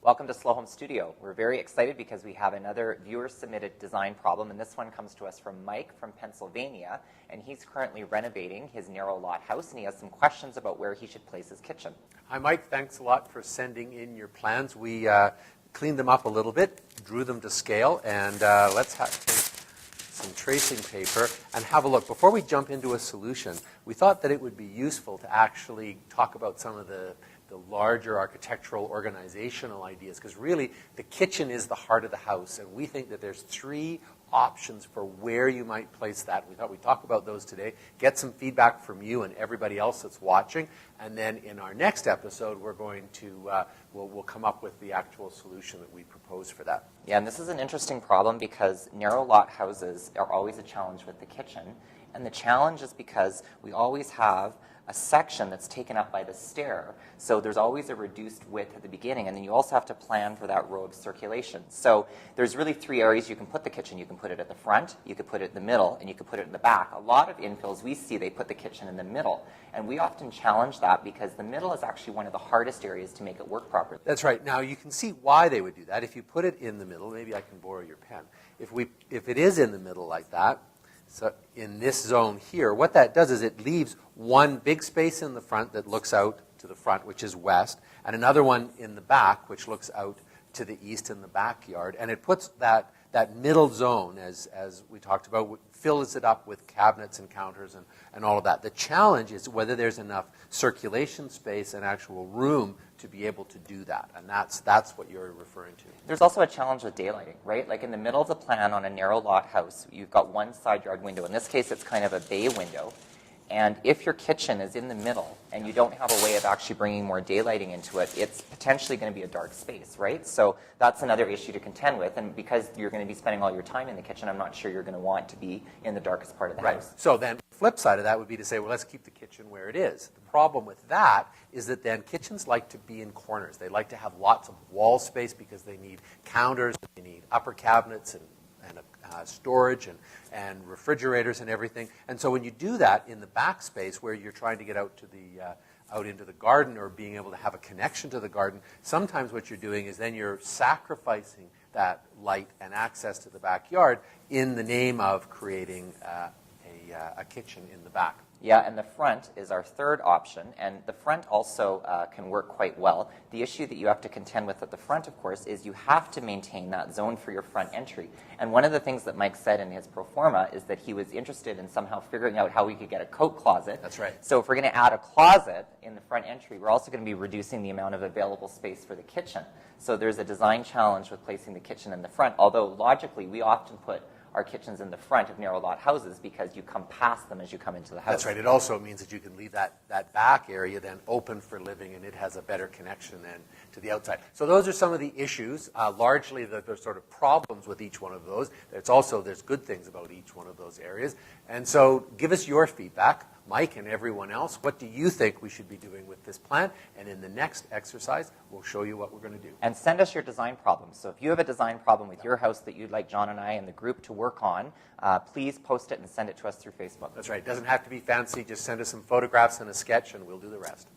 Welcome to Slow Home Studio. We're very excited because we have another viewer-submitted design problem, and this one comes to us from Mike from Pennsylvania, and he's currently renovating his narrow lot house, and he has some questions about where he should place his kitchen. Hi, Mike. Thanks a lot for sending in your plans. We cleaned them up a little bit, drew them to scale, and let's take some tracing paper and have a look. Before we jump into a solution, we thought that it would be useful to actually talk about some of the larger architectural organizational ideas, because really the kitchen is the heart of the house, and we think that there's three options for where you might place that. We thought we'd talk about those today, get some feedback from you and everybody else that's watching, and then in our next episode we're going to we'll come up with the actual solution that we propose for that. Yeah, and this is an interesting problem because narrow lot houses are always a challenge with the kitchen, and the challenge is because we always have a section that's taken up by the stair. So there's always a reduced width at the beginning, and then you also have to plan for that row of circulation. So there's really three areas you can put the kitchen. You can put it at the front, you could put it in the middle, and you could put it in the back. A lot of infills we see, they put the kitchen in the middle, and we often challenge that because the middle is actually one of the hardest areas to make it work properly. That's right. Now you can see why they would do that. If you put it in the middle, maybe I can borrow your pen. If it is in the middle like that, so in this zone here, what that does is it leaves one big space in the front that looks out to the front, which is west, and another one in the back, which looks out to the east in the backyard. And it puts that middle zone, as we talked about, fills it up with cabinets and counters and all of that. The challenge is whether there's enough circulation space and actual room to be able to do that. And that's what you're referring to. There's also a challenge with daylighting, right? Like in the middle of the plan on a narrow lot house, you've got one side yard window. In this case, it's kind of a bay window. And if your kitchen is in the middle and you don't have a way of actually bringing more daylighting into it, it's potentially going to be a dark space, right? So that's another issue to contend with. And because you're going to be spending all your time in the kitchen, I'm not sure you're going to want to be in the darkest part of the house. So then the flip side of that would be to say, well, let's keep the kitchen where it is. The problem with that is that then kitchens like to be in corners. They like to have lots of wall space because they need counters, they need upper cabinets and storage and refrigerators and everything. And so when you do that in the back space where you're trying to get out to out into the garden or being able to have a connection to the garden, sometimes what you're doing is then you're sacrificing that light and access to the backyard in the name of creating a kitchen in the back. Yeah, and the front is our third option, and the front also can work quite well. The issue that you have to contend with at the front, of course, is you have to maintain that zone for your front entry. And one of the things that Mike said in his pro forma is that he was interested in somehow figuring out how we could get a coat closet. That's right. So if we're going to add a closet in the front entry, we're also going to be reducing the amount of available space for the kitchen. So there's a design challenge with placing the kitchen in the front, although logically we often put our kitchens in the front of narrow lot houses because you come past them as you come into the house. That's right. It also means that you can leave that back area then open for living, and it has a better connection then to the outside. So those are some of the issues, largely the sort of problems with each one of those. There's good things about each one of those areas. And so give us your feedback, Mike and everyone else. What do you think we should be doing with this plan? And in the next exercise, we'll show you what we're going to do. And send us your design problems. So if you have a design problem with your house that you'd like John and I and the group to work on, please post it and send it to us through Facebook. That's right. It doesn't have to be fancy. Just send us some photographs and a sketch, and we'll do the rest.